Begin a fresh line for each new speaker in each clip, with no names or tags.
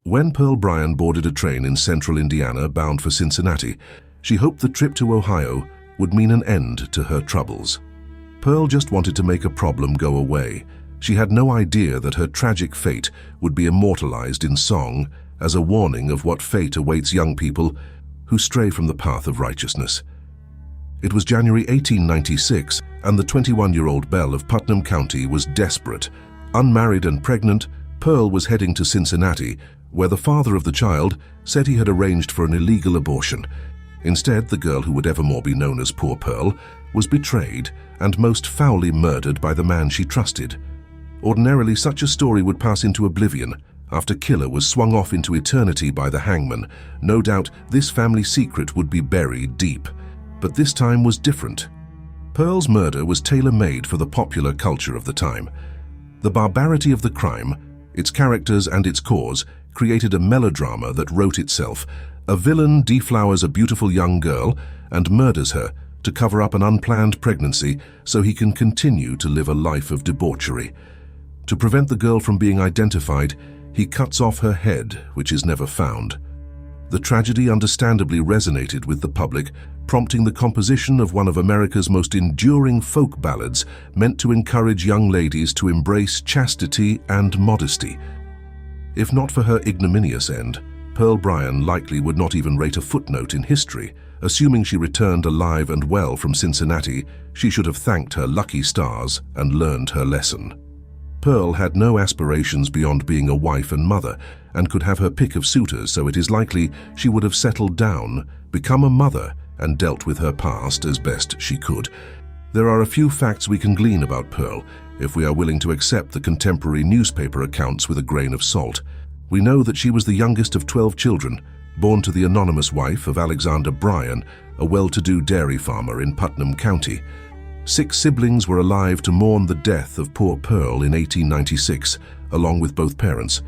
When Pearl Bryan boarded a train in central Indiana bound for Cincinnati, she hoped the trip to Ohio would mean an end to her troubles. Pearl just wanted to make a problem go away. She had no idea that her tragic fate would be immortalized in song as a warning of what fate awaits young people who stray from the path of righteousness. It was January 1896, and the 21-year-old belle of Putnam County was desperate. Unmarried and pregnant, Pearl was heading to Cincinnati, where the father of the child said he had arranged for an illegal abortion. Instead, the girl who would evermore be known as Poor Pearl was betrayed and most foully murdered by the man she trusted. Ordinarily, such a story would pass into oblivion after Killer was swung off into eternity by the hangman. No doubt this family secret would be buried deep. But this time was different. Pearl's murder was tailor-made for the popular culture of the time. The barbarity of the crime, its characters and its cause, created a melodrama that wrote itself. A villain deflowers a beautiful young girl and murders her to cover up an unplanned pregnancy so he can continue to live a life of debauchery. To prevent the girl from being identified, he cuts off her head, which is never found. The tragedy understandably resonated with the public, prompting the composition of one of America's most enduring folk ballads meant to encourage young ladies to embrace chastity and modesty. If not for her ignominious end, Pearl Bryan likely would not even rate a footnote in history. Assuming she returned alive and well from Cincinnati, she should have thanked her lucky stars and learned her lesson. Pearl had no aspirations beyond being a wife and mother, and could have her pick of suitors, so it is likely she would have settled down, become a mother, and dealt with her past as best she could. There are a few facts we can glean about Pearl, if we are willing to accept the contemporary newspaper accounts with a grain of salt. We know that she was the youngest of 12 children, born to the anonymous wife of Alexander Bryan, a well-to-do dairy farmer in Putnam County. 6 siblings were alive to mourn the death of poor Pearl in 1896, along with both parents.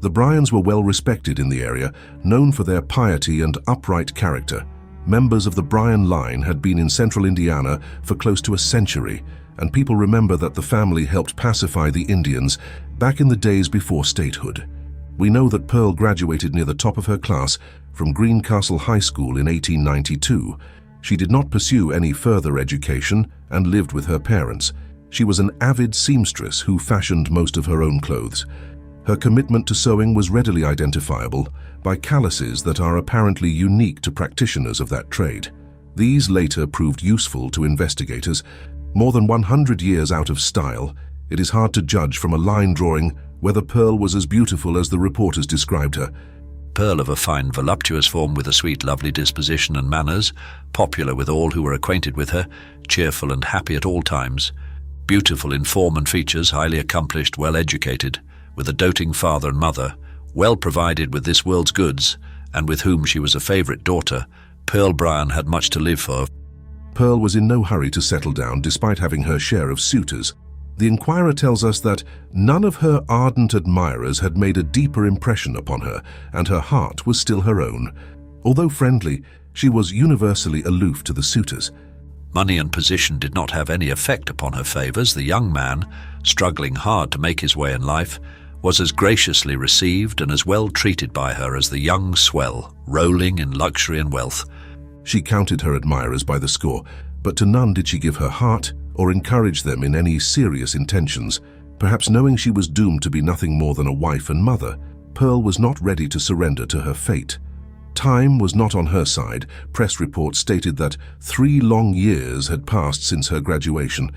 The Bryans were well respected in the area, known for their piety and upright character. Members of the Bryan line had been in central Indiana for close to a century, and people remember that the family helped pacify the Indians back in the days before statehood. We know that Pearl graduated near the top of her class from Greencastle High School in 1892. She did not pursue any further education and lived with her parents. She was an avid seamstress who fashioned most of her own clothes. Her commitment to sewing was readily identifiable by calluses that are apparently unique to practitioners of that trade. These later proved useful to investigators. More than 100 years out of style, it is hard to judge from a line drawing whether Pearl was as beautiful as the reporters described her.
Pearl of a fine voluptuous form with a sweet lovely disposition and manners, popular with all who were acquainted with her, cheerful and happy at all times, beautiful in form and features, highly accomplished, well educated, with a doting father and mother, well provided with this world's goods, and with whom she was a favorite daughter, Pearl Bryan had much to live for.
Pearl was in no hurry to settle down despite having her share of suitors. The Inquirer tells us that none of her ardent admirers had made a deeper impression upon her, and her heart was still her own. Although friendly, she was universally aloof to the suitors.
Money and position did not have any effect upon her favors. The young man, struggling hard to make his way in life, was as graciously received and as well treated by her as the young swell, rolling in luxury and wealth.
She counted her admirers by the score, but to none did she give her heart or encourage them in any serious intentions. Perhaps knowing she was doomed to be nothing more than a wife and mother, Pearl was not ready to surrender to her fate. Time was not on her side. Press reports stated that 3 long years had passed since her graduation,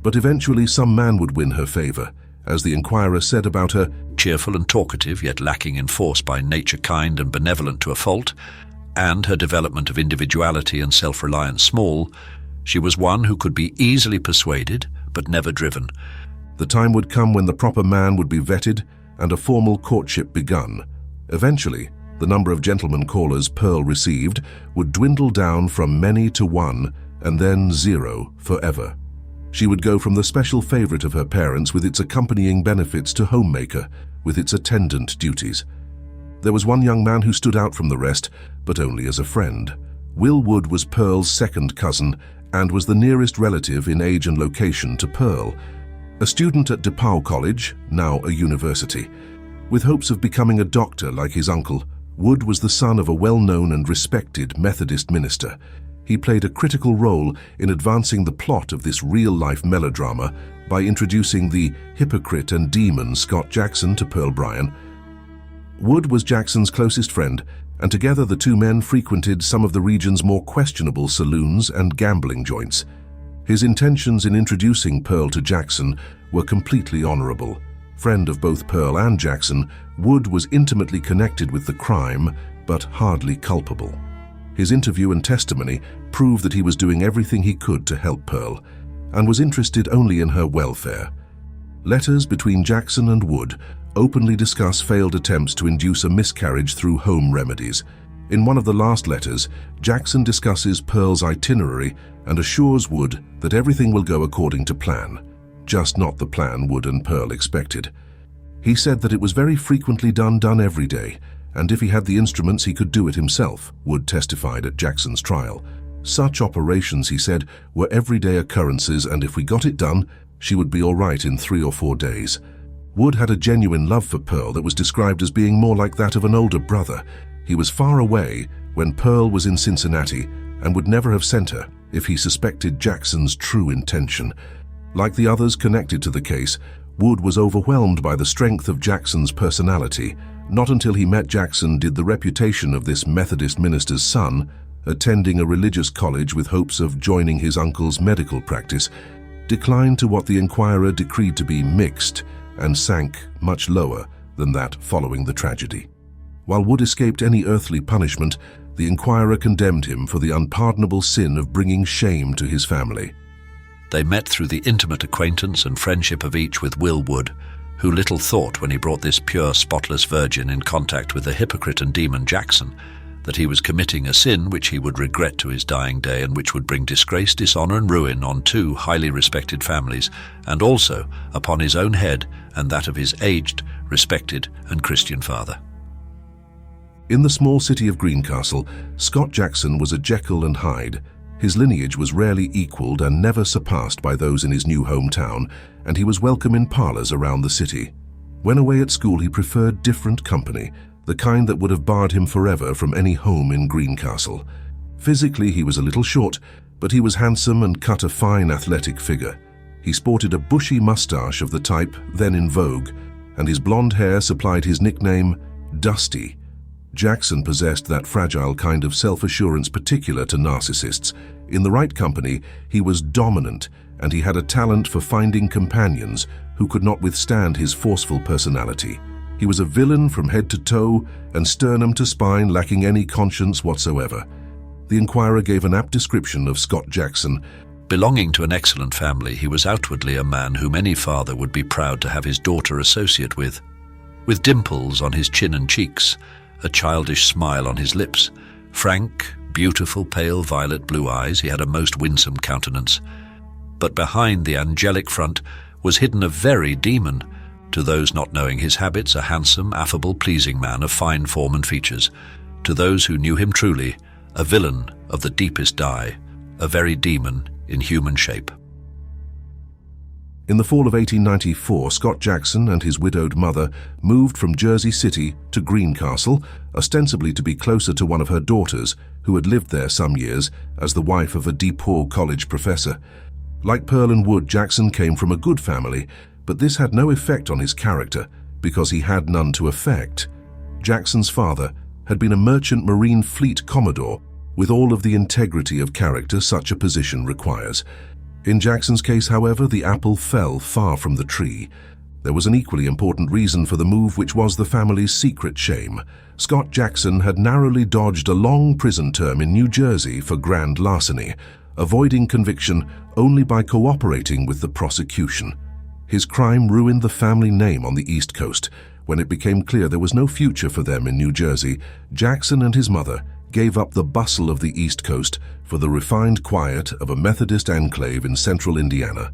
but eventually some man would win her favor. As the Inquirer said about her,
cheerful and talkative, yet lacking in force, by nature kind and benevolent to a fault, and her development of individuality and self-reliance small, she was one who could be easily persuaded, but never driven.
The time would come when the proper man would be vetted and a formal courtship begun. Eventually, the number of gentlemen callers Pearl received would dwindle down from many to 1, and then 0 forever. She would go from the special favorite of her parents with its accompanying benefits to homemaker with its attendant duties. There was one young man who stood out from the rest, but only as a friend. Will Wood was Pearl's second cousin and was the nearest relative in age and location to Pearl. A student at DePauw College, now a university, With hopes of becoming a doctor like his uncle, Wood was the son of a well-known and respected Methodist minister. He played a critical role in advancing the plot of this real-life melodrama by introducing the hypocrite and demon Scott Jackson to Pearl Bryan. Wood was Jackson's closest friend, and together the two men frequented some of the region's more questionable saloons and gambling joints. His intentions in introducing Pearl to Jackson were completely honorable. Friend of both Pearl and Jackson, Wood was intimately connected with the crime, but hardly culpable. His interview and testimony proved that he was doing everything he could to help Pearl, and was interested only in her welfare. Letters between Jackson and Wood openly discuss failed attempts to induce a miscarriage through home remedies. In one of the last letters, Jackson discusses Pearl's itinerary and assures Wood that everything will go according to plan, just not the plan Wood and Pearl expected. He said that it was very frequently done every day, and if he had the instruments he could do it himself, Wood testified at Jackson's trial. Such operations, he said, were everyday occurrences, and if we got it done, she would be all right in 3 or 4 days. Wood had a genuine love for Pearl that was described as being more like that of an older brother. He was far away when Pearl was in Cincinnati and would never have sent her if he suspected Jackson's true intention. Like the others connected to the case, Wood was overwhelmed by the strength of Jackson's personality. Not until he met Jackson did the reputation of this Methodist minister's son, attending a religious college with hopes of joining his uncle's medical practice, decline to what the Inquirer decreed to be mixed, and sank much lower than that following the tragedy. While Wood escaped any earthly punishment, the Inquirer condemned him for the unpardonable sin of bringing shame to his family.
They met through the intimate acquaintance and friendship of each with Will Wood, who little thought when he brought this pure, spotless virgin in contact with the hypocrite and demon Jackson, that he was committing a sin which he would regret to his dying day and which would bring disgrace, dishonor and ruin on 2 highly respected families, and also upon his own head and that of his aged, respected and Christian father.
In the small city of Greencastle, Scott Jackson was a Jekyll and Hyde. His lineage was rarely equaled and never surpassed by those in his new hometown, and he was welcome in parlors around the city. When away at school, he preferred different company, the kind that would have barred him forever from any home in Greencastle. Physically, he was a little short, but he was handsome and cut a fine athletic figure. He sported a bushy mustache of the type then in vogue, and his blonde hair supplied his nickname, Dusty. Jackson possessed that fragile kind of self-assurance particular to narcissists. In the right company, he was dominant, and he had a talent for finding companions who could not withstand his forceful personality. He was a villain from head to toe and sternum to spine, lacking any conscience whatsoever. The Inquirer gave an apt description of Scott Jackson.
Belonging to an excellent family, he was outwardly a man whom any father would be proud to have his daughter associate with dimples on his chin and cheeks, a childish smile on his lips, frank, beautiful, pale violet blue eyes. He had a most winsome countenance. But behind the angelic front was hidden a very demon. To those not knowing his habits, a handsome, affable, pleasing man of fine form and features. To those who knew him truly, a villain of the deepest dye, a very demon in human shape.
In the fall of 1894, Scott Jackson and his widowed mother moved from Jersey City to Greencastle, ostensibly to be closer to one of her daughters, who had lived there some years as the wife of a DePaul College professor. Like Pearl and Wood, Jackson came from a good family, but this had no effect on his character because he had none to affect. Jackson's father had been a merchant marine fleet commodore with all of the integrity of character such a position requires. In Jackson's case, however, the apple fell far from the tree. There was an equally important reason for the move, which was the family's secret shame. Scott Jackson had narrowly dodged a long prison term in New Jersey for grand larceny, avoiding conviction only by cooperating with the prosecution. His crime ruined the family name on the East Coast. When it became clear there was no future for them in New Jersey, Jackson and his mother gave up the bustle of the East Coast for the refined quiet of a Methodist enclave in central Indiana.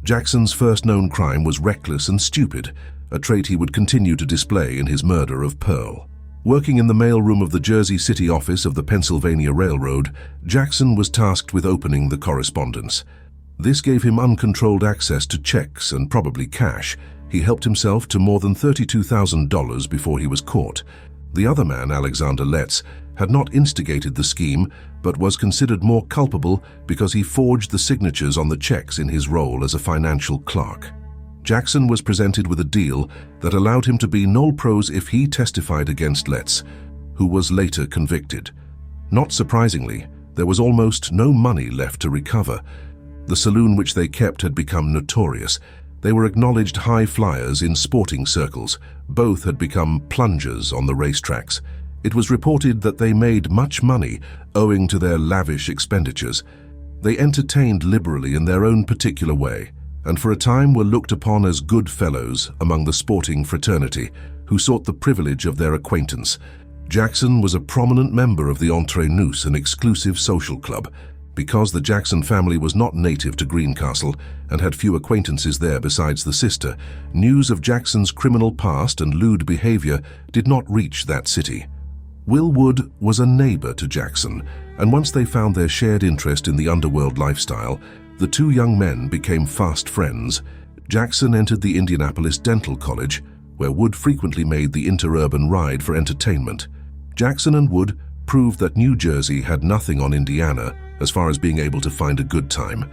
Jackson's first known crime was reckless and stupid, a trait he would continue to display in his murder of Pearl. Working in the mailroom of the Jersey City office of the Pennsylvania Railroad, Jackson was tasked with opening the correspondence. This gave him uncontrolled access to checks and probably cash. he helped himself to more than $32,000 before he was caught. The other man, Alexander Letts, had not instigated the scheme, but was considered more culpable because he forged the signatures on the checks in his role as a financial clerk. Jackson was presented with a deal that allowed him to be nol pros if he testified against Letts, who was later convicted. Not surprisingly, there was almost no money left to recover. The saloon which they kept had become notorious. They were acknowledged high flyers in sporting circles. Both had become plungers on the racetracks. It was reported that they made much money owing to their lavish expenditures. They entertained liberally in their own particular way, and for a time were looked upon as good fellows among the sporting fraternity who sought the privilege of their acquaintance. Jackson was a prominent member of the Entre Nous, an exclusive social club. Because the Jackson family was not native to Greencastle and had few acquaintances there besides the sister, news of Jackson's criminal past and lewd behavior did not reach that city. Will Wood was a neighbor to Jackson, and once they found their shared interest in the underworld lifestyle, the two young men became fast friends. Jackson entered the Indianapolis Dental College, where Wood frequently made the interurban ride for entertainment. Jackson and Wood proved that New Jersey had nothing on Indiana as far as being able to find a good time.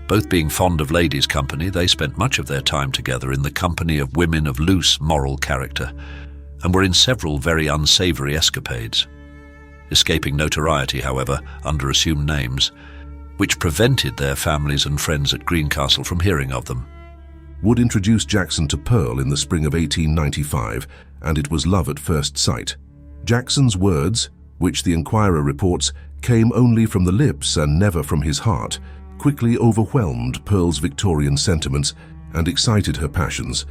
Both being fond of ladies' company, they spent much of their time together in the company of women of loose moral character, and were in several very unsavory escapades, escaping notoriety, however, under assumed names, which prevented their families and friends at Greencastle from hearing of them.
Wood introduced Jackson to Pearl in the spring of 1895, and it was love at first sight. Jackson's words, which the Enquirer reports came only from the lips and never from his heart, quickly overwhelmed Pearl's Victorian sentiments and excited her passions.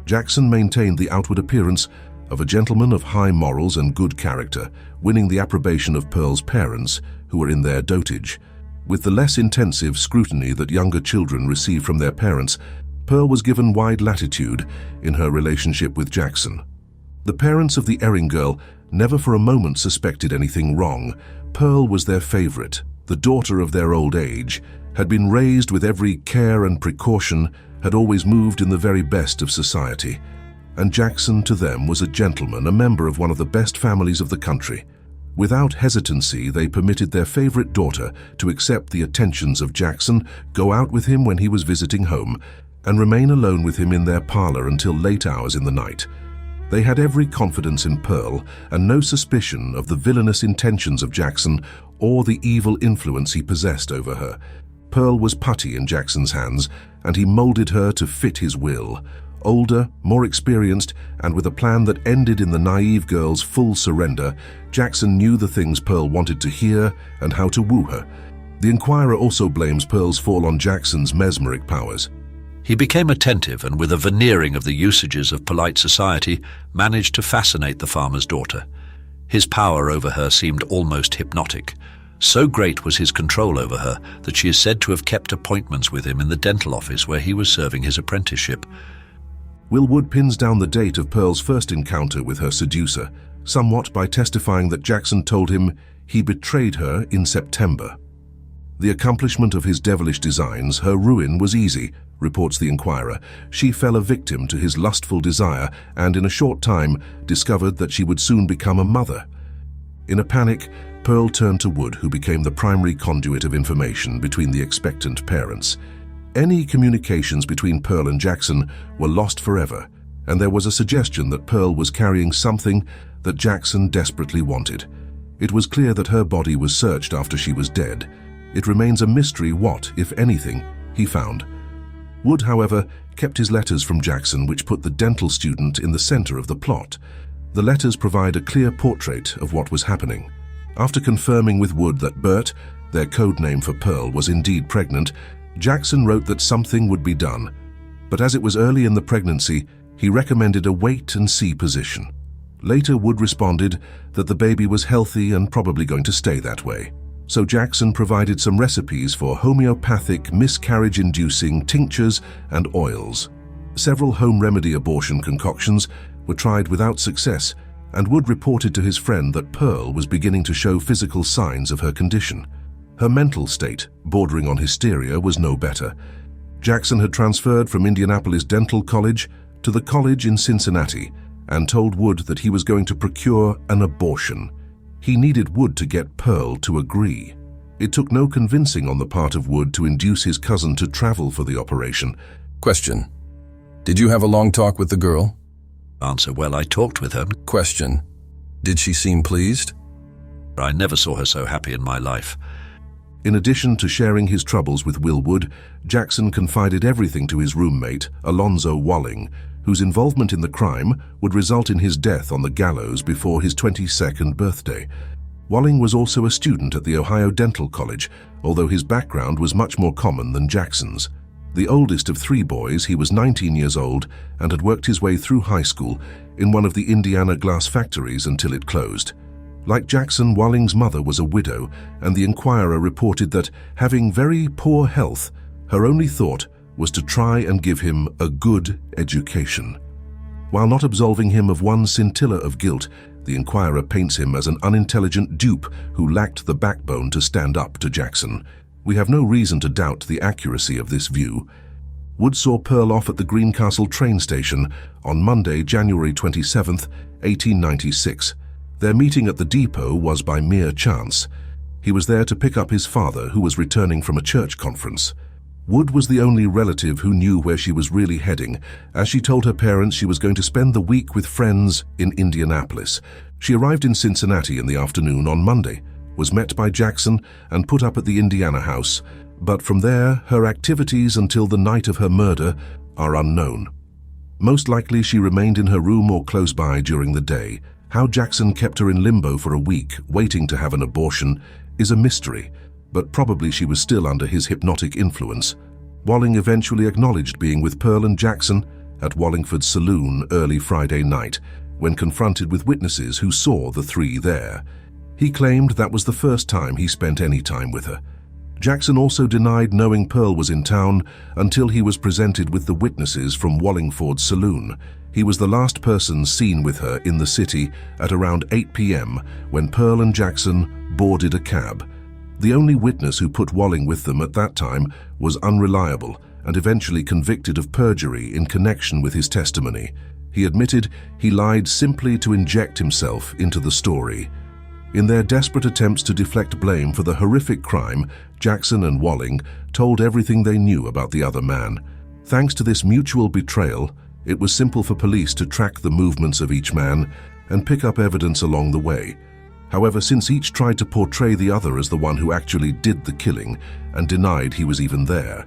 Jackson maintained the outward appearance of a gentleman of high morals and good character, winning the approbation of Pearl's parents, who were in their dotage. With the less intensive scrutiny that younger children receive from their parents, Pearl was given wide latitude in her relationship with Jackson. The parents of the erring girl never for a moment suspected anything wrong. Pearl was their favorite, the daughter of their old age, had been raised with every care and precaution, had always moved in the very best of society. And Jackson to them was a gentleman, a member of one of the best families of the country. Without hesitancy, they permitted their favorite daughter to accept the attentions of Jackson, go out with him when he was visiting home, and remain alone with him in their parlor until late hours in the night. They had every confidence in Pearl and no suspicion of the villainous intentions of Jackson or the evil influence he possessed over her. Pearl was putty in Jackson's hands, and he molded her to fit his will. Older, more experienced, and with a plan that ended in the naive girl's full surrender, Jackson knew the things Pearl wanted to hear and how to woo her. The Enquirer also blames Pearl's fall on Jackson's mesmeric powers.
He became attentive and, with a veneering of the usages of polite society, managed to fascinate the farmer's daughter. His power over her seemed almost hypnotic. So great was his control over her that she is said to have kept appointments with him in the dental office where he was serving his apprenticeship.
Will Wood pins down the date of Pearl's first encounter with her seducer, somewhat by testifying that Jackson told him he betrayed her in September. The accomplishment of his devilish designs, her ruin, was easy, reports the Enquirer. She fell a victim to his lustful desire and in a short time discovered that she would soon become a mother. In a panic, Pearl turned to Wood, who became the primary conduit of information between the expectant parents. Any communications between Pearl and Jackson were lost forever, and there was a suggestion that Pearl was carrying something that Jackson desperately wanted. It was clear that her body was searched after she was dead. It remains a mystery what, if anything, he found. Wood, however, kept his letters from Jackson, which put the dental student in the center of the plot. The letters provide a clear portrait of what was happening. After confirming with Wood that Bert, their code name for Pearl, was indeed pregnant, Jackson wrote that something would be done. But as it was early in the pregnancy, he recommended a wait-and-see position. Later, Wood responded that the baby was healthy and probably going to stay that way. So Jackson provided some recipes for homeopathic miscarriage-inducing tinctures and oils. Several home remedy abortion concoctions were tried without success, and Wood reported to his friend that Pearl was beginning to show physical signs of her condition. Her mental state, bordering on hysteria, was no better. Jackson had transferred from Indianapolis Dental College to the college in Cincinnati and told Wood that he was going to procure an abortion. He needed Wood to get Pearl to agree. It took no convincing on the part of Wood to induce his cousin to travel for the operation.
Question. Did you have a long talk with the girl?
Answer. Well, I talked with her.
Question. Did she seem pleased?
I never saw her so happy in my life.
In addition to sharing his troubles with Will Wood, Jackson confided everything to his roommate, Alonzo Walling, whose involvement in the crime would result in his death on the gallows before his 22nd birthday. Walling was also a student at the Ohio Dental College, although his background was much more common than Jackson's. The oldest of 3 boys, he was 19 years old and had worked his way through high school in one of the Indiana glass factories until it closed. Like Jackson, Walling's mother was a widow, and the Inquirer reported that, having very poor health, her only thought was to try and give him a good education. While not absolving him of one scintilla of guilt, the Inquirer paints him as an unintelligent dupe who lacked the backbone to stand up to Jackson. We have no reason to doubt the accuracy of this view. Wood saw Pearl off at the Greencastle train station on Monday, January 27, 1896. Their meeting at the depot was by mere chance. He was there to pick up his father, who was returning from a church conference. Wood was the only relative who knew where she was really heading, as she told her parents she was going to spend the week with friends in Indianapolis. She arrived in Cincinnati in the afternoon on Monday, was met by Jackson and put up at the Indiana house, but from there her activities until the night of her murder are unknown. Most likely she remained in her room or close by during the day. How Jackson kept her in limbo for a week, waiting to have an abortion, is a mystery, but probably she was still under his hypnotic influence. Walling eventually acknowledged being with Pearl and Jackson at Wallingford's saloon early Friday night, when confronted with witnesses who saw the 3 there. He claimed that was the first time he spent any time with her. Jackson also denied knowing Pearl was in town until he was presented with the witnesses from Wallingford's saloon. He was the last person seen with her in the city at around 8 p.m. when Pearl and Jackson boarded a cab. The only witness who put Walling with them at that time was unreliable and eventually convicted of perjury in connection with his testimony. He admitted he lied simply to inject himself into the story. In their desperate attempts to deflect blame for the horrific crime, Jackson and Walling told everything they knew about the other man. Thanks to this mutual betrayal, it was simple for police to track the movements of each man and pick up evidence along the way. However, since each tried to portray the other as the one who actually did the killing and denied he was even there,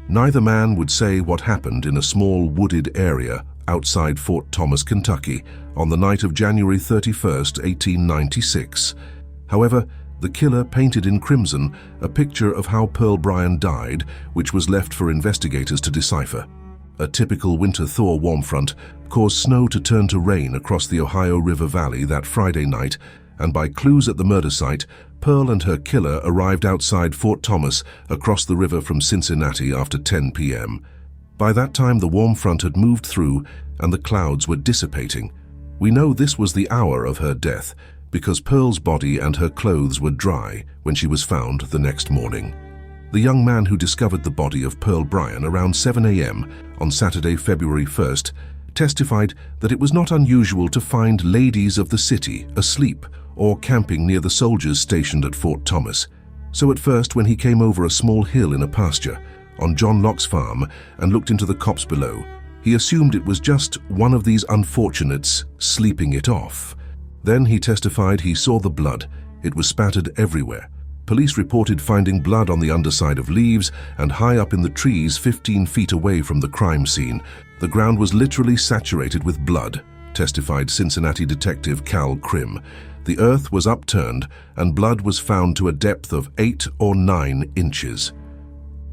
neither man would say what happened in a small wooded area outside Fort Thomas, Kentucky, on the night of January 31st, 1896. However, the killer painted in crimson a picture of how Pearl Bryan died, which was left for investigators to decipher. A typical winter thaw warm front caused snow to turn to rain across the Ohio River Valley that Friday night, and by clues at the murder site, Pearl and her killer arrived outside Fort Thomas across the river from Cincinnati after 10 p.m. By that time, the warm front had moved through and the clouds were dissipating. We know this was the hour of her death because Pearl's body and her clothes were dry when she was found the next morning. The young man who discovered the body of Pearl Bryan around 7 a.m. on Saturday, February 1st, testified that it was not unusual to find ladies of the city asleep or camping near the soldiers stationed at Fort Thomas. So at first, when he came over a small hill in a pasture on John Locke's farm and looked into the copse below, he assumed it was just one of these unfortunates sleeping it off. Then he testified he saw the blood. It was spattered everywhere. Police reported finding blood on the underside of leaves and high up in the trees 15 feet away from the crime scene. The ground was literally saturated with blood, testified Cincinnati detective Cal Krim. The earth was upturned and blood was found to a depth of 8 or 9 inches.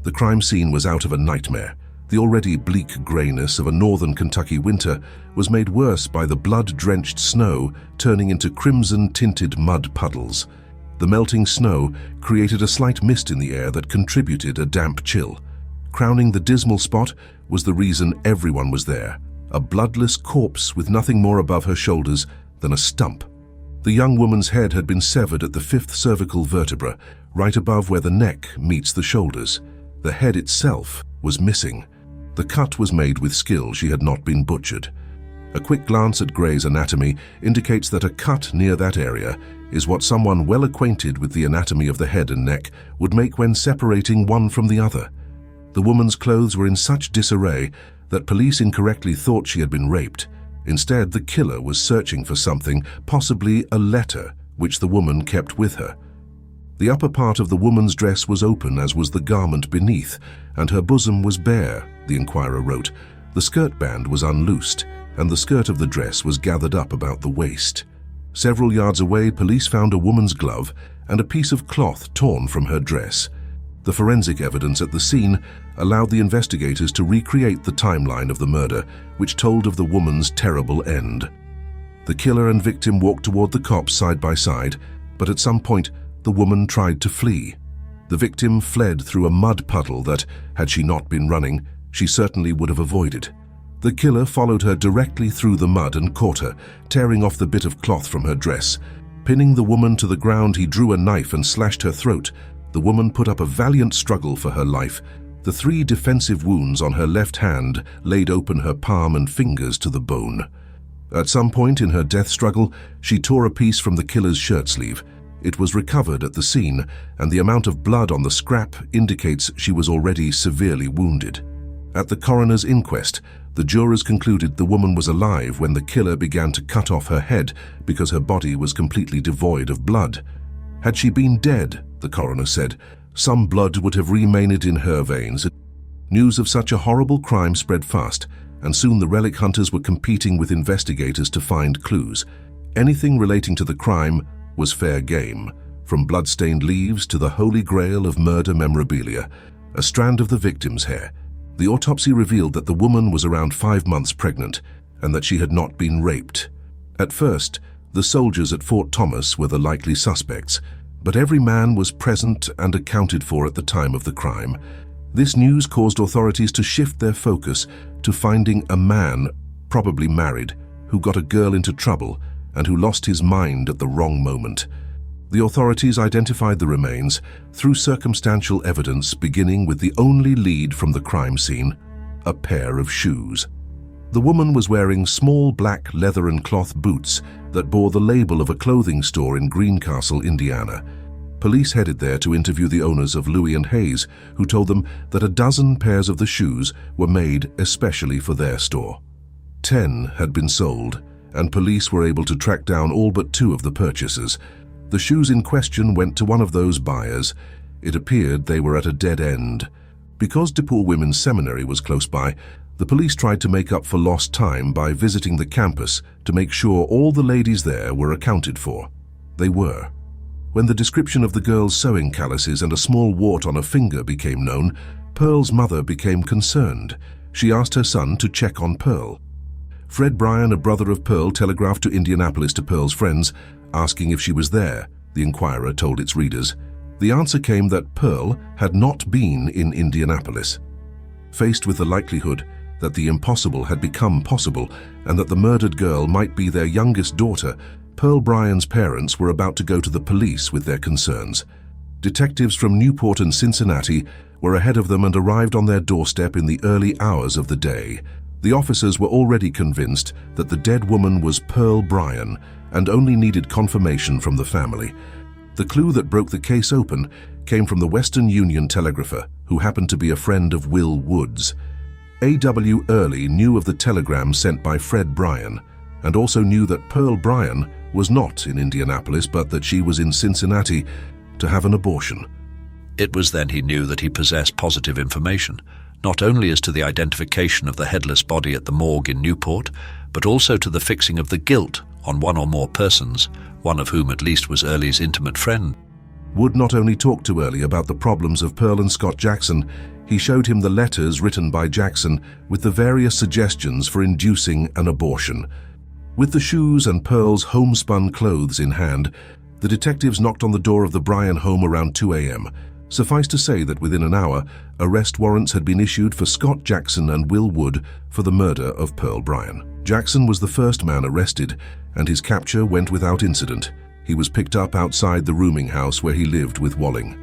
The crime scene was out of a nightmare. The already bleak grayness of a northern Kentucky winter was made worse by the blood-drenched snow turning into crimson-tinted mud puddles. The melting snow created a slight mist in the air that contributed a damp chill. Crowning the dismal spot was the reason everyone was there, a bloodless corpse with nothing more above her shoulders than a stump. The young woman's head had been severed at the 5th cervical vertebra, right above where the neck meets the shoulders. The head itself was missing. The cut was made with skill. She had not been butchered. A quick glance at Gray's anatomy indicates that a cut near that area is what someone well acquainted with the anatomy of the head and neck would make when separating one from the other. The woman's clothes were in such disarray that police incorrectly thought she had been raped. Instead, the killer was searching for something, possibly a letter, which the woman kept with her. The upper part of the woman's dress was open, as was the garment beneath, and her bosom was bare, the Inquirer wrote. The skirt band was unloosed, and the skirt of the dress was gathered up about the waist. Several yards away, police found a woman's glove and a piece of cloth torn from her dress. The forensic evidence at the scene allowed the investigators to recreate the timeline of the murder, which told of the woman's terrible end. The killer and victim walked toward the cops side by side, but at some point, the woman tried to flee. The victim fled through a mud puddle that, had she not been running, she certainly would have avoided. The killer followed her directly through the mud and caught her, tearing off the bit of cloth from her dress. Pinning the woman to the ground, he drew a knife and slashed her throat. The woman put up a valiant struggle for her life. The 3 defensive wounds on her left hand laid open her palm and fingers to the bone. At some point in her death struggle, she tore a piece from the killer's shirt sleeve. It was recovered at the scene, and the amount of blood on the scrap indicates she was already severely wounded. At the coroner's inquest, the jurors concluded the woman was alive when the killer began to cut off her head because her body was completely devoid of blood. Had she been dead, the coroner said, some blood would have remained in her veins. News of such a horrible crime spread fast, and soon the relic hunters were competing with investigators to find clues. Anything relating to the crime was fair game, from blood-stained leaves to the holy grail of murder memorabilia, a strand of the victim's hair. The autopsy revealed that the woman was around 5 months pregnant and that she had not been raped. At first, the soldiers at Fort Thomas were the likely suspects, but every man was present and accounted for at the time of the crime. This news caused authorities to shift their focus to finding a man, probably married, who got a girl into trouble and who lost his mind at the wrong moment. The authorities identified the remains through circumstantial evidence, beginning with the only lead from the crime scene, a pair of shoes. The woman was wearing small black leather and cloth boots that bore the label of a clothing store in Greencastle, Indiana. Police headed there to interview the owners of Louis and Hayes, who told them that a dozen pairs of the shoes were made especially for their store. 10 had been sold, and police were able to track down all but 2 of the purchasers. The shoes in question went to one of those buyers. It appeared they were at a dead end. Because DePaul Women's Seminary was close by, the police tried to make up for lost time by visiting the campus to make sure all the ladies there were accounted for. They were. When the description of the girl's sewing calluses and a small wart on a finger became known, Pearl's mother became concerned. She asked her son to check on Pearl. Fred Bryan, a brother of Pearl, telegraphed to Indianapolis to Pearl's friends, asking if she was there, the Inquirer told its readers. The answer came that Pearl had not been in Indianapolis. Faced with the likelihood that the impossible had become possible and that the murdered girl might be their youngest daughter, Pearl Bryan's parents were about to go to the police with their concerns. Detectives from Newport and Cincinnati were ahead of them and arrived on their doorstep in the early hours of the day. The officers were already convinced that the dead woman was Pearl Bryan and only needed confirmation from the family. The clue that broke the case open came from the Western Union telegrapher, who happened to be a friend of Will Wood's. A.W. Early knew of the telegram sent by Fred Bryan, and also knew that Pearl Bryan was not in Indianapolis, but that she was in Cincinnati to have an abortion.
It was then he knew that he possessed positive information, not only as to the identification of the headless body at the morgue in Newport, but also to the fixing of the guilt on one or more persons, one of whom at least was Early's intimate friend.
Wood not only talked to Early about the problems of Pearl and Scott Jackson, he showed him the letters written by Jackson with the various suggestions for inducing an abortion. With the shoes and Pearl's homespun clothes in hand, the detectives knocked on the door of the Bryan home around 2 a.m. Suffice to say that within an hour, arrest warrants had been issued for Scott Jackson and Will Wood for the murder of Pearl Bryan. Jackson was the first man arrested, and his capture went without incident. He was picked up outside the rooming house where he lived with Walling.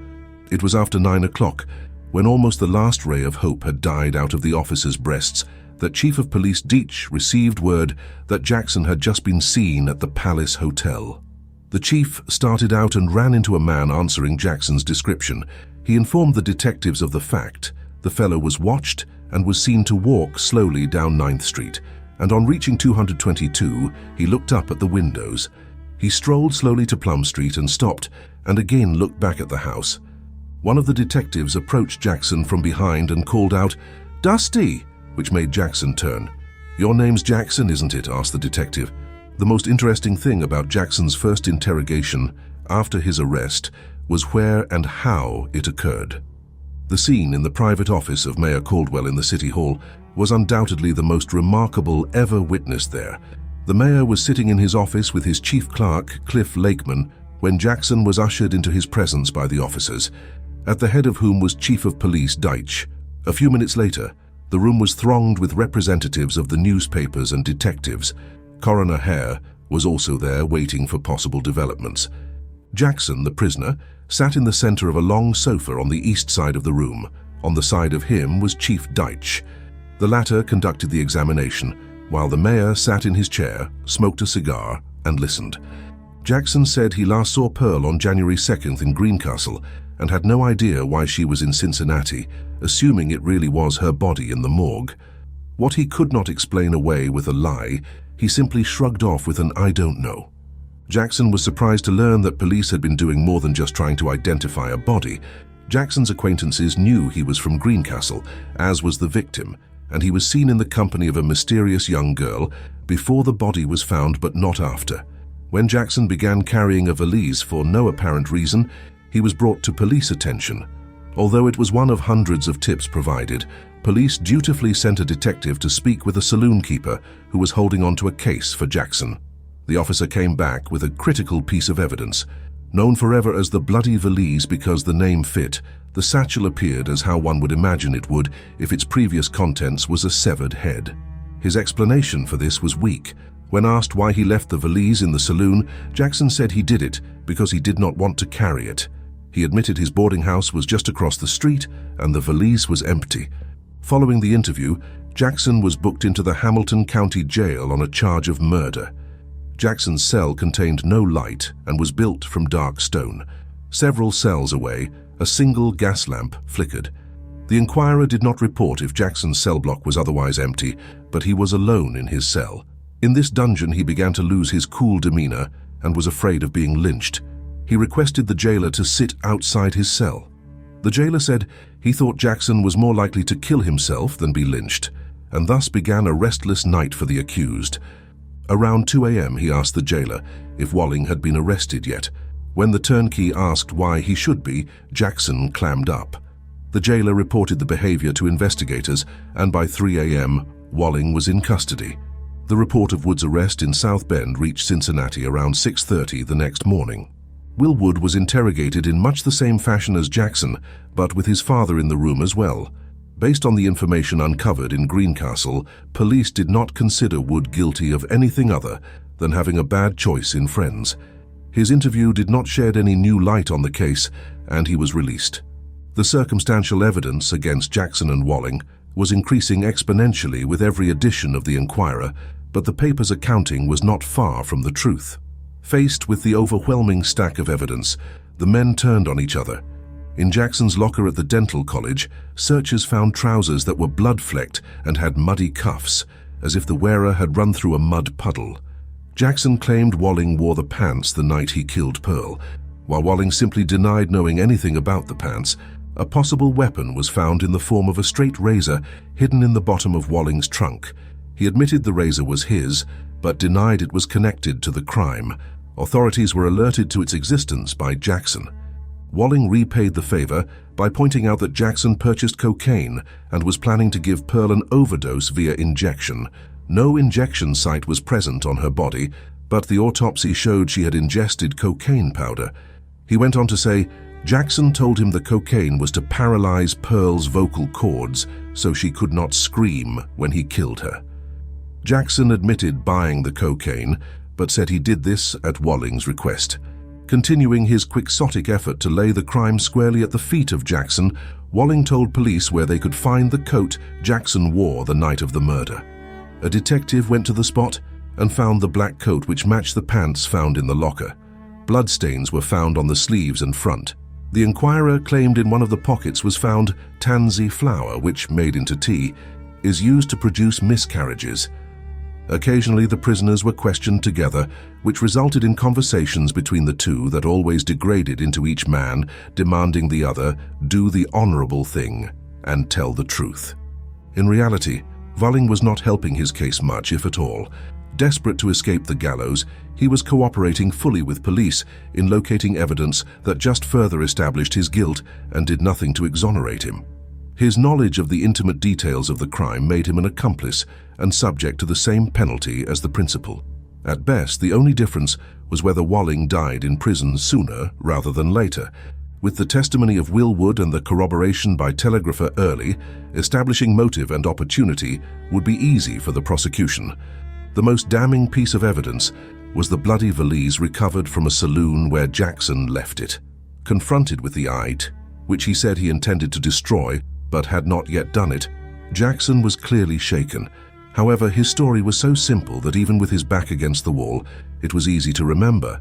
It was after 9 o'clock, when almost the last ray of hope had died out of the officers' breasts, that Chief of Police Deitch received word that Jackson had just been seen at the Palace Hotel. The chief started out and ran into a man answering Jackson's description. He informed the detectives of the fact. The fellow was watched and was seen to walk slowly down 9th Street, and on reaching 222, he looked up at the windows. He strolled slowly to Plum Street and stopped, and again looked back at the house. One of the detectives approached Jackson from behind and called out, "Dusty!" which made Jackson turn. "Your name's Jackson, isn't it?" asked the detective. The most interesting thing about Jackson's first interrogation after his arrest was where and how it occurred. The scene in the private office of Mayor Caldwell in the City Hall was undoubtedly the most remarkable ever witnessed there. The mayor was sitting in his office with his chief clerk, Cliff Lakeman, when Jackson was ushered into his presence by the officers, at the head of whom was Chief of Police Deitch. A few minutes later, the room was thronged with representatives of the newspapers and detectives. Coroner Hare was also there waiting for possible developments. Jackson, the prisoner, sat in the center of a long sofa on the east side of the room. On the side of him was Chief Deitch. The latter conducted the examination, while the mayor sat in his chair, smoked a cigar, and listened. Jackson said he last saw Pearl on January 2nd in Greencastle and had no idea why she was in Cincinnati, assuming it really was her body in the morgue. What he could not explain away with a lie, he simply shrugged off with an "I don't know." Jackson was surprised to learn that police had been doing more than just trying to identify a body. Jackson's acquaintances knew he was from Greencastle, as was the victim, and he was seen in the company of a mysterious young girl before the body was found, but not after. When Jackson began carrying a valise for no apparent reason, he was brought to police attention. Although it was one of hundreds of tips provided, police dutifully sent a detective to speak with a saloon keeper who was holding on to a case for Jackson. The officer came back with a critical piece of evidence. Known forever as the bloody valise because the name fit, the satchel appeared as how one would imagine it would if its previous contents was a severed head. His explanation for this was weak. When asked why he left the valise in the saloon, Jackson said he did it because he did not want to carry it. He admitted his boarding house was just across the street and the valise was empty. Following the interview, Jackson was booked into the Hamilton County Jail on a charge of murder. Jackson's cell contained no light and was built from dark stone. Several cells away, a single gas lamp flickered. The Inquirer did not report if Jackson's cell block was otherwise empty, but he was alone in his cell. In this dungeon, he began to lose his cool demeanor and was afraid of being lynched. He requested the jailer to sit outside his cell. The jailer said he thought Jackson was more likely to kill himself than be lynched, and thus began a restless night for the accused. Around 2 a.m. he asked the jailer if Walling had been arrested yet. When the turnkey asked why he should be, Jackson clammed up. The jailer reported the behavior to investigators, and by 3 a.m. Walling was in custody. The report of Wood's arrest in South Bend reached Cincinnati around 6:30 the next morning. Will Wood was interrogated in much the same fashion as Jackson, but with his father in the room as well. Based on the information uncovered in Greencastle, police did not consider Wood guilty of anything other than having a bad choice in friends. His interview did not shed any new light on the case, and he was released. The circumstantial evidence against Jackson and Walling was increasing exponentially with every edition of the Inquirer, but the paper's accounting was not far from the truth. Faced with the overwhelming stack of evidence, the men turned on each other. In Jackson's locker at the dental college, searchers found trousers that were blood-flecked and had muddy cuffs, as if the wearer had run through a mud puddle. Jackson claimed Walling wore the pants the night he killed Pearl. While Walling simply denied knowing anything about the pants, a possible weapon was found in the form of a straight razor hidden in the bottom of Walling's trunk. He admitted the razor was his, but denied it was connected to the crime. Authorities were alerted to its existence by Jackson. Walling repaid the favor by pointing out that Jackson purchased cocaine and was planning to give Pearl an overdose via injection. No injection site was present on her body, but the autopsy showed she had ingested cocaine powder. He went on to say, Jackson told him the cocaine was to paralyze Pearl's vocal cords so she could not scream when he killed her. Jackson admitted buying the cocaine, but said he did this at Walling's request. Continuing his quixotic effort to lay the crime squarely at the feet of Jackson, Walling told police where they could find the coat Jackson wore the night of the murder. A detective went to the spot and found the black coat which matched the pants found in the locker. Bloodstains were found on the sleeves and front. The Inquirer claimed in one of the pockets was found tansy flower, which, made into tea, is used to produce miscarriages. Occasionally the prisoners were questioned together, which resulted in conversations between the two that always degraded into each man demanding the other do the honorable thing and tell the truth. In reality, Walling was not helping his case much, if at all. Desperate to escape the gallows, he was cooperating fully with police in locating evidence that just further established his guilt and did nothing to exonerate him. His knowledge of the intimate details of the crime made him an accomplice and subject to the same penalty as the principal. At best, the only difference was whether Walling died in prison sooner rather than later. With the testimony of Will Wood and the corroboration by telegrapher Early, establishing motive and opportunity would be easy for the prosecution. The most damning piece of evidence was the bloody valise recovered from a saloon where Jackson left it. Confronted with the item, which he said he intended to destroy but had not yet done it, Jackson was clearly shaken. However, his story was so simple that even with his back against the wall, it was easy to remember.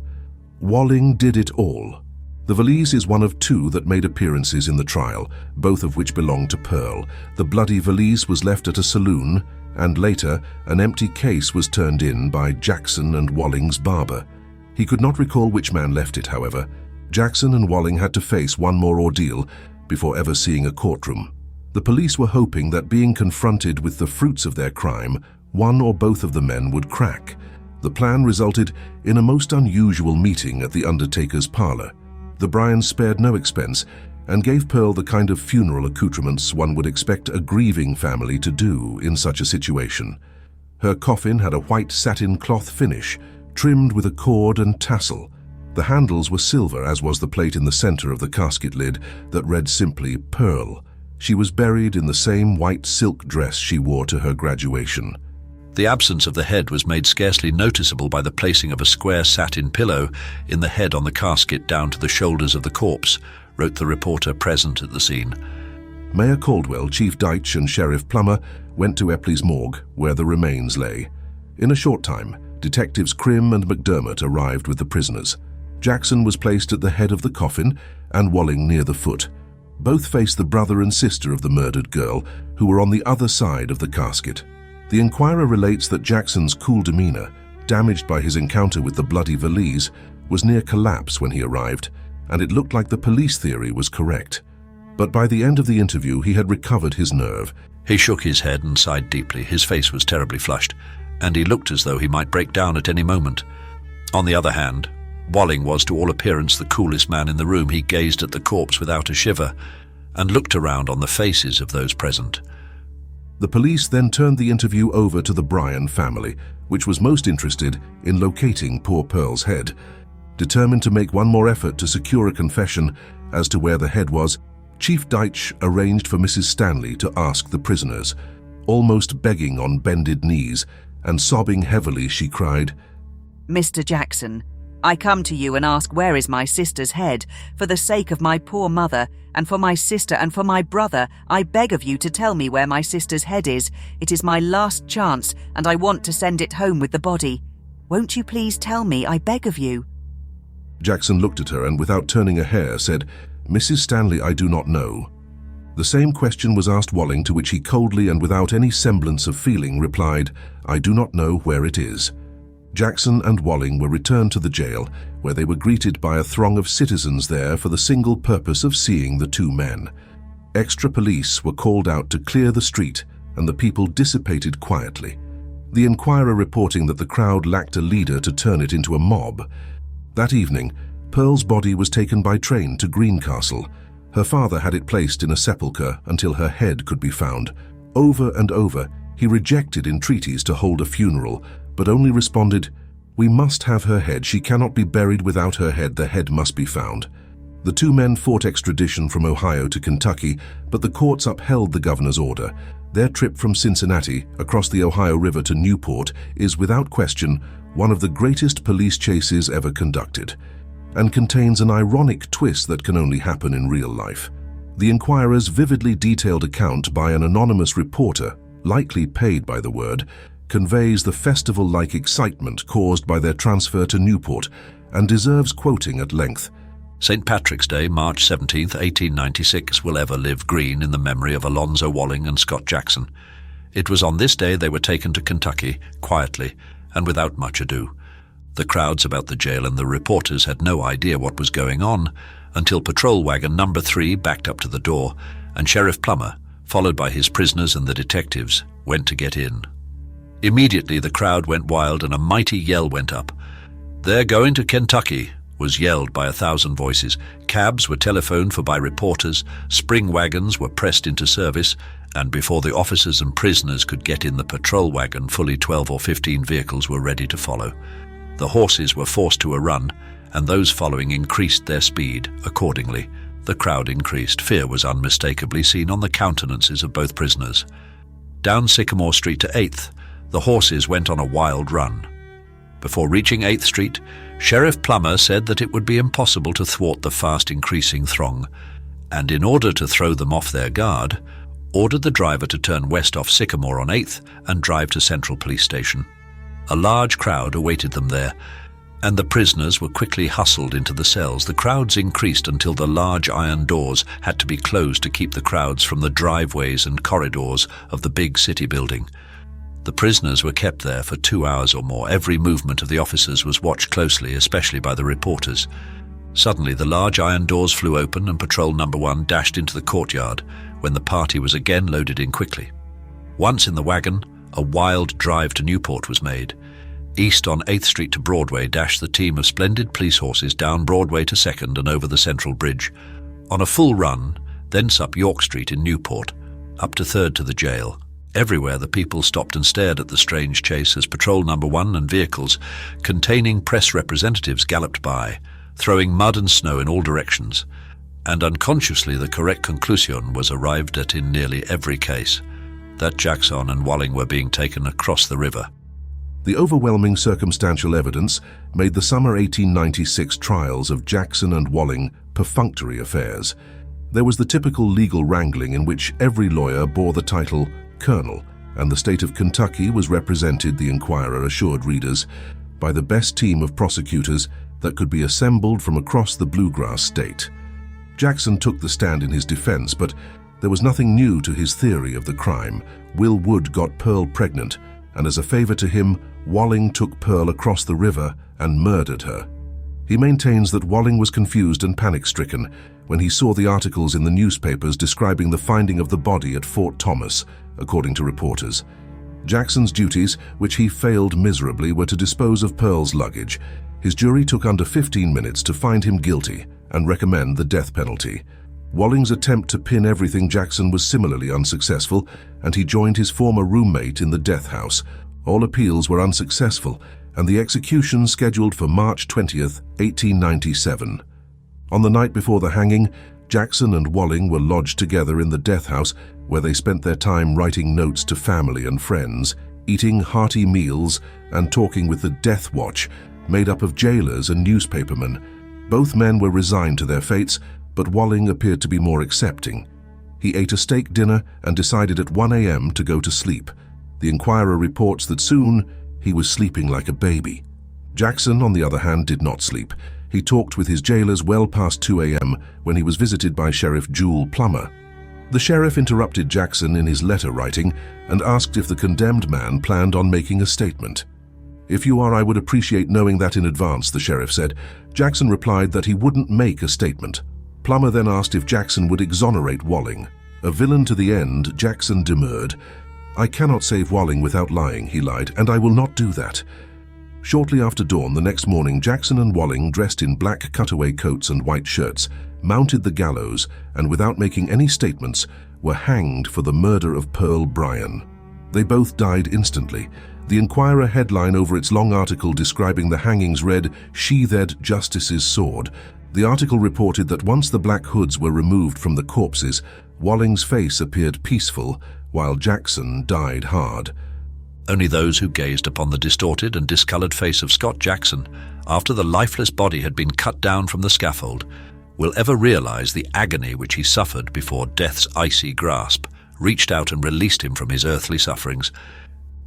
Walling did it all. The valise is one of two that made appearances in the trial, both of which belonged to Pearl. The bloody valise was left at a saloon, and later an empty case was turned in by Jackson and Walling's barber. He could not recall which man left it, however. Jackson and Walling had to face one more ordeal before ever seeing a courtroom. The police were hoping that being confronted with the fruits of their crime, one or both of the men would crack. The plan resulted in a most unusual meeting at the undertaker's parlor. The Bryans spared no expense and gave Pearl the kind of funeral accoutrements one would expect a grieving family to do in such a situation. Her coffin had a white satin cloth finish, trimmed with a cord and tassel. The handles were silver, as was the plate in the center of the casket lid that read simply Pearl. She was buried in the same white silk dress she wore to her graduation.
The absence of the head was made scarcely noticeable by the placing of a square satin pillow in the head on the casket down to the shoulders of the corpse, wrote the reporter present at the scene.
Mayor Caldwell, Chief Deitch and Sheriff Plummer went to Epley's morgue, where the remains lay. In a short time, Detectives Crim and McDermott arrived with the prisoners. Jackson was placed at the head of the coffin and Walling near the foot. Both faced the brother and sister of the murdered girl, who were on the other side of the casket. The Inquirer relates that Jackson's cool demeanor, damaged by his encounter with the bloody valise, was near collapse when he arrived, and it looked like the police theory was correct. But by the end of the interview, he had recovered his nerve.
He shook his head and sighed deeply. His face was terribly flushed, and he looked as though he might break down at any moment. On the other hand, Walling was to all appearance the coolest man in the room. He gazed at the corpse without a shiver and looked around on the faces of those present.
The police then turned the interview over to the Bryan family, which was most interested in locating poor Pearl's head. Determined to make one more effort to secure a confession as to where the head was, Chief Deitch arranged for Mrs. Stanley to ask the prisoners. Almost begging on bended knees and sobbing heavily, she cried,
"Mr. Jackson, I come to you and ask where is my sister's head. For the sake of my poor mother, and for my sister and for my brother, I beg of you to tell me where my sister's head is. It is my last chance, and I want to send it home with the body. Won't you please tell me, I beg of you?"
Jackson looked at her and, without turning a hair, said, "Mrs. Stanley, I do not know." The same question was asked Walling, to which he coldly and without any semblance of feeling replied, "I do not know where it is." Jackson and Walling were returned to the jail, where they were greeted by a throng of citizens there for the single purpose of seeing the two men. Extra police were called out to clear the street, and the people dissipated quietly. The Inquirer reporting that the crowd lacked a leader to turn it into a mob. That evening, Pearl's body was taken by train to Greencastle. Her father had it placed in a sepulchre until her head could be found. Over and over, he rejected entreaties to hold a funeral, but only responded, "We must have her head. She cannot be buried without her head. The head must be found." The two men fought extradition from Ohio to Kentucky, but the courts upheld the governor's order. Their trip from Cincinnati across the Ohio River to Newport is, without question, one of the greatest police chases ever conducted, and contains an ironic twist that can only happen in real life. The Inquirer's vividly detailed account by an anonymous reporter, likely paid by the word, conveys the festival-like excitement caused by their transfer to Newport and deserves quoting at length.
St. Patrick's Day, March 17, 1896, will ever live green in the memory of Alonzo Walling and Scott Jackson. It was on this day they were taken to Kentucky, quietly and without much ado. The crowds about the jail and the reporters had no idea what was going on until patrol wagon number 3 backed up to the door, and Sheriff Plummer, followed by his prisoners and the detectives, went to get in. Immediately the crowd went wild and a mighty yell went up. "They're going to Kentucky," was yelled by 1,000 voices. Cabs were telephoned for by reporters, spring wagons were pressed into service, and before the officers and prisoners could get in the patrol wagon, fully 12 or 15 vehicles were ready to follow. The horses were forced to a run, and those following increased their speed accordingly. The crowd increased. Fear was unmistakably seen on the countenances of both prisoners. Down Sycamore Street to 8th, the horses went on a wild run. Before reaching 8th Street, Sheriff Plummer said that it would be impossible to thwart the fast-increasing throng, and in order to throw them off their guard, ordered the driver to turn west off Sycamore on 8th and drive to Central Police Station. A large crowd awaited them there, and the prisoners were quickly hustled into the cells. The crowds increased until the large iron doors had to be closed to keep the crowds from the driveways and corridors of the big city building. The prisoners were kept there for 2 hours or more. Every movement of the officers was watched closely, especially by the reporters. Suddenly, the large iron doors flew open and Patrol Number 1 dashed into the courtyard when the party was again loaded in quickly. Once in the wagon, a wild drive to Newport was made. East on 8th Street to Broadway dashed the team of splendid police horses down Broadway to 2nd and over the Central Bridge. On a full run, thence up York Street in Newport, up to 3rd to the jail. Everywhere the people stopped and stared at the strange chase as Patrol Number 1 and vehicles containing press representatives galloped by, throwing mud and snow in all directions, and unconsciously the correct conclusion was arrived at in nearly every case, that Jackson and Walling were being taken across the river.
The overwhelming circumstantial evidence made the summer 1896 trials of Jackson and Walling perfunctory affairs. There was the typical legal wrangling in which every lawyer bore the title Colonel, and the state of Kentucky was represented, the Inquirer assured readers, by the best team of prosecutors that could be assembled from across the bluegrass state. Jackson took the stand in his defense, but there was nothing new to his theory of the crime. Will Wood got Pearl pregnant, and as a favor to him, Walling took Pearl across the river and murdered her. He maintains that Walling was confused and panic-stricken when he saw the articles in the newspapers describing the finding of the body at Fort Thomas, according to reporters. Jackson's duties, which he failed miserably, were to dispose of Pearl's luggage. His jury took under 15 minutes to find him guilty and recommend the death penalty. Walling's attempt to pin everything Jackson was similarly unsuccessful, and he joined his former roommate in the death house. All appeals were unsuccessful, and the execution scheduled for March 20th, 1897. On the night before the hanging, Jackson and Walling were lodged together in the death house, where they spent their time writing notes to family and friends, eating hearty meals, and talking with the Death Watch, made up of jailers and newspapermen. Both men were resigned to their fates, but Walling appeared to be more accepting. He ate a steak dinner and decided at 1 a.m. to go to sleep. The Inquirer reports that soon he was sleeping like a baby. Jackson, on the other hand, did not sleep. He talked with his jailers well past 2 a.m. when he was visited by Sheriff Jewel Plummer. The sheriff interrupted Jackson in his letter writing and asked if the condemned man planned on making a statement. "If you are, I would appreciate knowing that in advance," the sheriff said. Jackson replied that he wouldn't make a statement. Plummer then asked if Jackson would exonerate Walling. A villain to the end, Jackson demurred. "I cannot save Walling without lying," he lied, "and I will not do that." Shortly after dawn the next morning, Jackson and Walling, dressed in black cutaway coats and white shirts, mounted the gallows and, without making any statements, were hanged for the murder of Pearl Bryan. They both died instantly. The Inquirer headline over its long article describing the hangings read, "Sheathed Justice's Sword." The article reported that once the black hoods were removed from the corpses, Walling's face appeared peaceful, while Jackson died hard.
Only those who gazed upon the distorted and discolored face of Scott Jackson, after the lifeless body had been cut down from the scaffold, will ever realize the agony which he suffered before death's icy grasp reached out and released him from his earthly sufferings.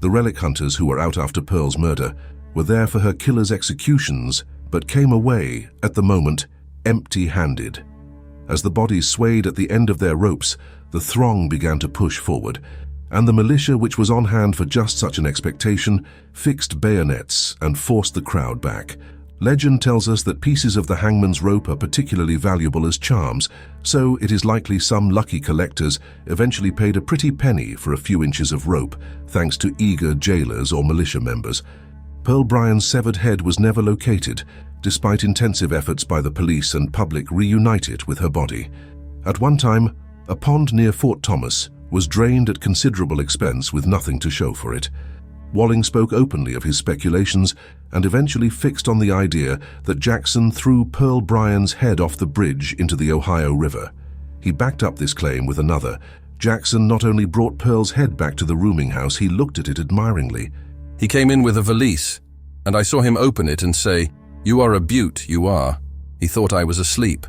The relic hunters who were out after Pearl's murder were there for her killer's executions, but came away, at the moment, empty-handed. As the bodies swayed at the end of their ropes, the throng began to push forward, and the militia which was on hand for just such an expectation fixed bayonets and forced the crowd back. Legend tells us that pieces of the hangman's rope are particularly valuable as charms, so it is likely some lucky collectors eventually paid a pretty penny for a few inches of rope, thanks to eager jailers or militia members. Pearl Bryan's severed head was never located, despite intensive efforts by the police and public reunite it with her body. At one time, a pond near Fort Thomas was drained at considerable expense with nothing to show for it. Walling spoke openly of his speculations and eventually fixed on the idea that Jackson threw Pearl Bryan's head off the bridge into the Ohio River. He backed up this claim with another. Jackson not only brought Pearl's head back to the rooming house, he looked at it admiringly.
He came in with a valise, and I saw him open it and say, "You are a beaut, you are." He thought I was asleep.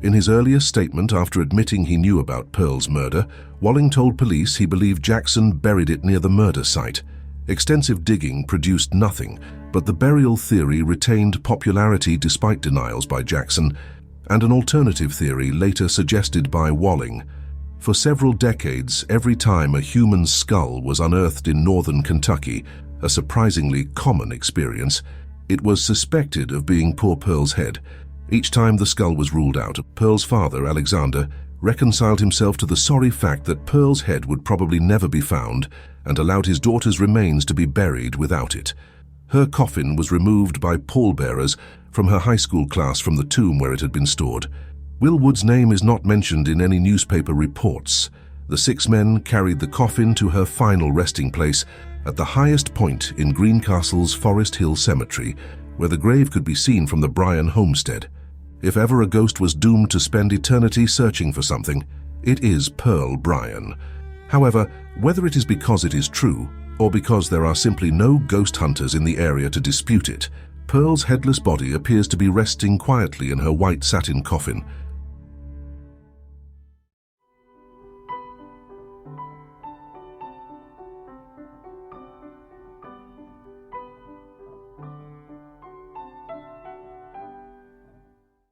In his earliest statement after admitting he knew about Pearl's murder, Walling told police he believed Jackson buried it near the murder site. Extensive digging produced nothing, but the burial theory retained popularity despite denials by Jackson, and an alternative theory later suggested by Walling. For several decades, every time a human skull was unearthed in northern Kentucky, a surprisingly common experience, it was suspected of being poor Pearl's head. Each time the skull was ruled out, Pearl's father, Alexander, reconciled himself to the sorry fact that Pearl's head would probably never be found and allowed his daughter's remains to be buried without it. Her coffin was removed by pallbearers from her high school class from the tomb where it had been stored. Will Wood's name is not mentioned in any newspaper reports. The 6 men carried the coffin to her final resting place at the highest point in Greencastle's Forest Hill Cemetery, where the grave could be seen from the Bryan homestead. If ever a ghost was doomed to spend eternity searching for something, it is Pearl Bryan. However, whether it is because it is true, or because there are simply no ghost hunters in the area to dispute it, Pearl's headless body appears to be resting quietly in her white satin coffin,